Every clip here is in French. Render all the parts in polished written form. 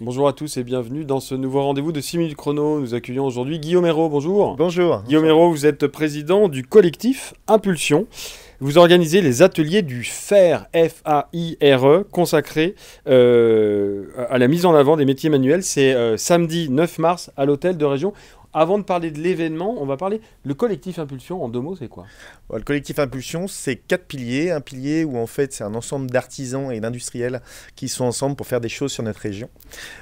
Bonjour à tous et bienvenue dans ce nouveau rendez-vous de 6 minutes chrono. Nous accueillons aujourd'hui Guillaume Hérault. Bonjour. Bonjour. Guillaume Hérault, vous êtes président du collectif Impulsion. Vous organisez les ateliers du FAIRE, F-A-I-R-E, consacrés à la mise en avant des métiers manuels. C'est samedi 9 mars à l'hôtel de région. Avant de parler de l'événement, on va parler. Le collectif Impulsion, en 2 mots, c'est quoi? Le collectif Impulsion, c'est 4 piliers. Un pilier où en fait c'est un ensemble d'artisans et d'industriels qui sont ensemble pour faire des choses sur notre région.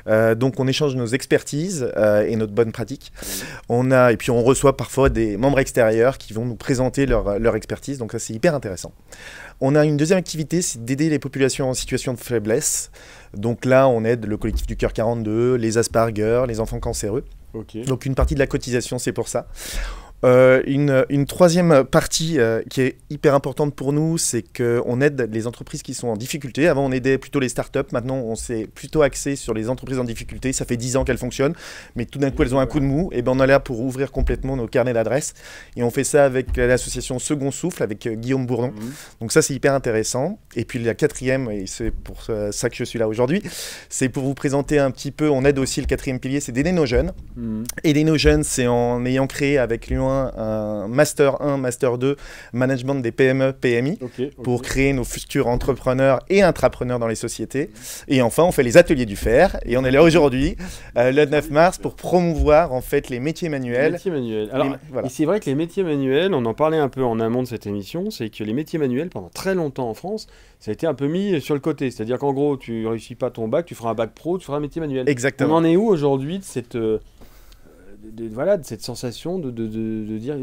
Donc on échange nos expertises et notre bonne pratique. Et puis on reçoit parfois des membres extérieurs qui vont nous présenter leur expertise. Donc ça c'est hyper intéressant. On a une deuxième activité, c'est d'aider les populations en situation de faiblesse. Donc là on aide le collectif du Cœur 42, les Asperger, les enfants cancéreux. Okay. Donc une partie de la cotisation, c'est pour ça. Une troisième partie qui est hyper importante pour nous, c'est qu'on aide les entreprises qui sont en difficulté. Avant, on aidait plutôt les startups. Maintenant, on s'est plutôt axé sur les entreprises en difficulté. Ça fait 10 ans qu'elles fonctionnent, mais tout d'un coup, elles ont un coup de mou. Et ben, on est là pour ouvrir complètement nos carnets d'adresses. Et on fait ça avec l'association Second Souffle, avec Guillaume Bourdon. Donc ça, c'est hyper intéressant. Et puis la quatrième, et c'est pour ça que je suis là aujourd'hui, c'est pour vous présenter un petit peu, on aide aussi le quatrième pilier, c'est d'aider nos jeunes. Aider nos jeunes, c'est en ayant créé avec Lyon un Master 1, Master 2, Management des PME, PMI, pour créer nos futurs entrepreneurs et intrapreneurs dans les sociétés. Et enfin, on fait les ateliers du FAIRE, et on est là aujourd'hui, le 9 mars, pour promouvoir en fait les métiers manuels. Les métiers manuels. Alors, voilà. Et c'est vrai que les métiers manuels, on en parlait un peu en amont de cette émission, c'est que les métiers manuels, pendant très longtemps en France, ça a été un peu mis sur le côté. C'est-à-dire qu'en gros, tu réussis pas ton bac, tu feras un bac pro, tu feras un métier manuel. Exactement. On en est où aujourd'hui de cette... voilà, de cette sensation de dire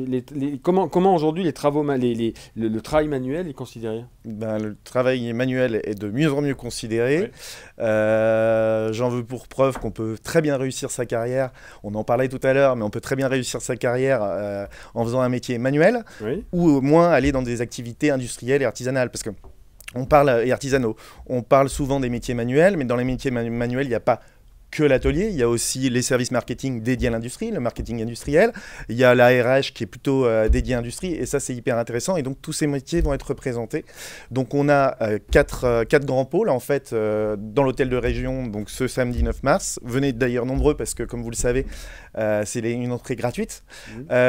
comment aujourd'hui les travaux le travail manuel est considéré? Le travail manuel est de mieux en mieux considéré. Ouais. J'en veux pour preuve qu'on peut très bien réussir sa carrière. On en parlait tout à l'heure, mais on peut très bien réussir sa carrière en faisant un métier manuel, oui, ou au moins aller dans des activités industrielles et artisanales, parce que on parle et artisanaux. On parle souvent des métiers manuels, mais dans les métiers manuels, il n'y a pas que l'atelier, il y a aussi les services marketing dédiés à l'industrie, le marketing industriel, il y a la RH qui est plutôt dédiée à l'industrie, et ça c'est hyper intéressant, et donc tous ces métiers vont être représentés. Donc on a quatre grands pôles en fait dans l'hôtel de région, donc ce samedi 9 mars. Venez d'ailleurs nombreux parce que comme vous le savez, c'est une entrée gratuite.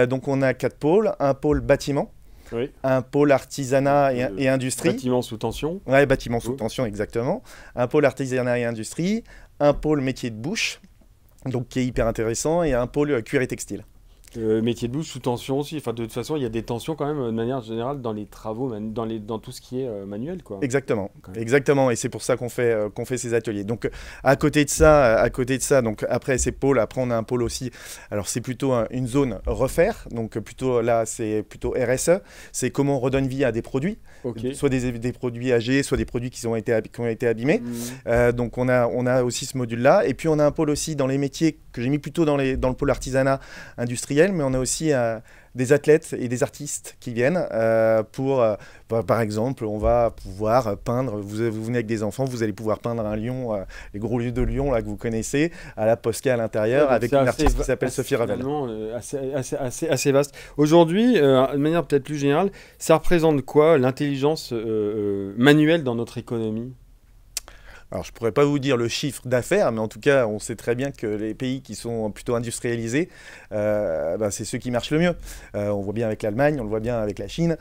Donc on a 4 pôles, un pôle bâtiment, oui, un pôle artisanat et industrie. Bâtiment sous tension. Ouais, bâtiment sous tension, exactement. Un pôle artisanat et industrie, un pôle métier de bouche, donc qui est hyper intéressant, et un pôle cuir et textile. Métier de bouche sous tension aussi. Enfin, de toute façon, il y a des tensions quand même de manière générale dans les travaux, dans tout ce qui est manuel, quoi. Exactement, exactement. Et c'est pour ça qu'on fait ces ateliers. Donc à côté de ça, donc après ces pôles, après on a un pôle aussi. Alors c'est plutôt une zone refaire. Donc plutôt là, c'est plutôt RSE. C'est comment on redonne vie à des produits, soit des produits âgés, soit des produits qui ont été abîmés. Donc on a aussi ce module-là. Et puis on a un pôle aussi dans les métiers que j'ai mis plutôt dans le pôle artisanat industriel. Mais on a aussi des athlètes et des artistes qui viennent par exemple, on va pouvoir peindre, vous venez avec des enfants, vous allez pouvoir peindre un lion, les gros lieux de Lyon là, que vous connaissez, à la Posca à l'intérieur, avec une artiste qui s'appelle Sophie Ravel. Assez vaste. Aujourd'hui, de manière peut-être plus générale, ça représente quoi l'intelligence manuelle dans notre économie ? Alors, je ne pourrais pas vous dire le chiffre d'affaires, mais en tout cas, on sait très bien que les pays qui sont plutôt industrialisés, c'est ceux qui marchent le mieux. On voit bien avec l'Allemagne, on le voit bien avec la Chine.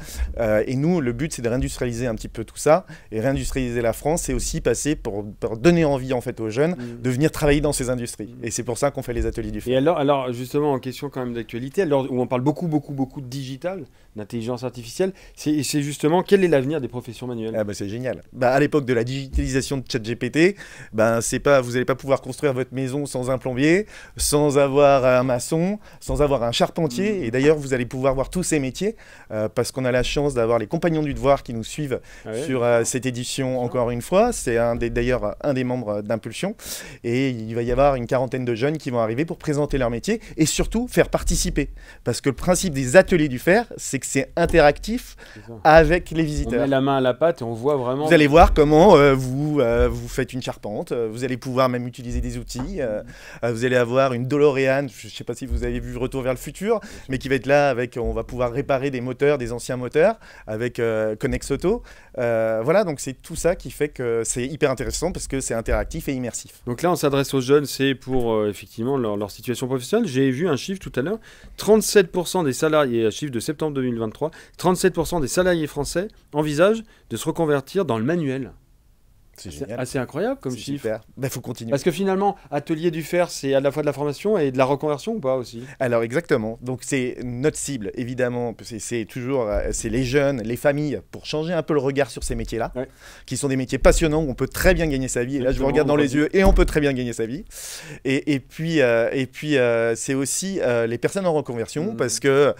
Et nous, le but, c'est de réindustrialiser un petit peu tout ça. Et réindustrialiser la France, c'est aussi passer pour donner envie en fait, aux jeunes de venir travailler dans ces industries. Et c'est pour ça qu'on fait les ateliers du FAIRE. Et alors, justement, en question quand même d'actualité, où on parle beaucoup de digital, d'intelligence artificielle, c'est justement quel est l'avenir des professions manuelles? C'est génial. À l'époque de la digitalisation de ChatGPT, vous n'allez pas pouvoir construire votre maison sans un plombier, sans avoir un maçon, sans avoir un charpentier. Et d'ailleurs, vous allez pouvoir voir tous ces métiers parce qu'on a la chance d'avoir les compagnons du devoir qui nous suivent sur cette édition encore une fois. C'est d'ailleurs un des membres d'Impulsion. Et il va y avoir une quarantaine de jeunes qui vont arriver pour présenter leur métier et surtout faire participer. Parce que le principe des ateliers du FAIRE, c'est que c'est interactif avec les visiteurs. On met la main à la pâte et on voit vraiment... Vous allez voir comment vous vous faites une charpente, vous allez pouvoir même utiliser des outils, vous allez avoir une DeLorean, je ne sais pas si vous avez vu Retour vers le futur, mais qui va être là on va pouvoir réparer des moteurs, des anciens moteurs avec Connex Auto. Voilà, donc c'est tout ça qui fait que c'est hyper intéressant parce que c'est interactif et immersif. Donc là, on s'adresse aux jeunes, c'est pour effectivement leur situation professionnelle. J'ai vu un chiffre tout à l'heure, 37% des salariés, un chiffre de septembre 2023, 37% des salariés français envisagent de se reconvertir dans le manuel. C'est assez incroyable comme chiffre. Il faut continuer. Parce que finalement, Atelier du Fer, c'est à la fois de la formation et de la reconversion ou pas aussi? Alors exactement. Donc c'est notre cible, évidemment. C'est toujours les jeunes, les familles, pour changer un peu le regard sur ces métiers-là, qui sont des métiers passionnants où on peut très bien gagner sa vie. Et là, je vous regarde dans les yeux et on peut très bien gagner sa vie. Et puis c'est aussi les personnes en reconversion parce que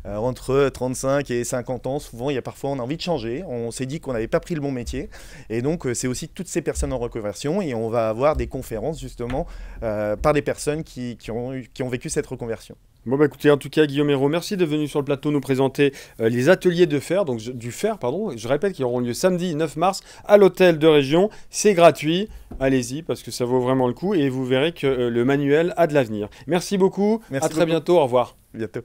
entre 35 et 50 ans, souvent, parfois on a envie de changer. On s'est dit qu'on n'avait pas pris le bon métier. Et donc, c'est aussi toutes ces personnes en reconversion. Et on va avoir des conférences, justement, par des personnes qui ont vécu cette reconversion. Bon, bah écoutez, en tout cas, Guillaume Hérault, merci d'être venu sur le plateau nous présenter les ateliers de fer, donc du fer, pardon. Je répète qu'ils auront lieu samedi 9 mars à l'hôtel de région. C'est gratuit. Allez-y, parce que ça vaut vraiment le coup. Et vous verrez que le manuel a de l'avenir. Merci beaucoup. À très bientôt. Au revoir. Bientôt.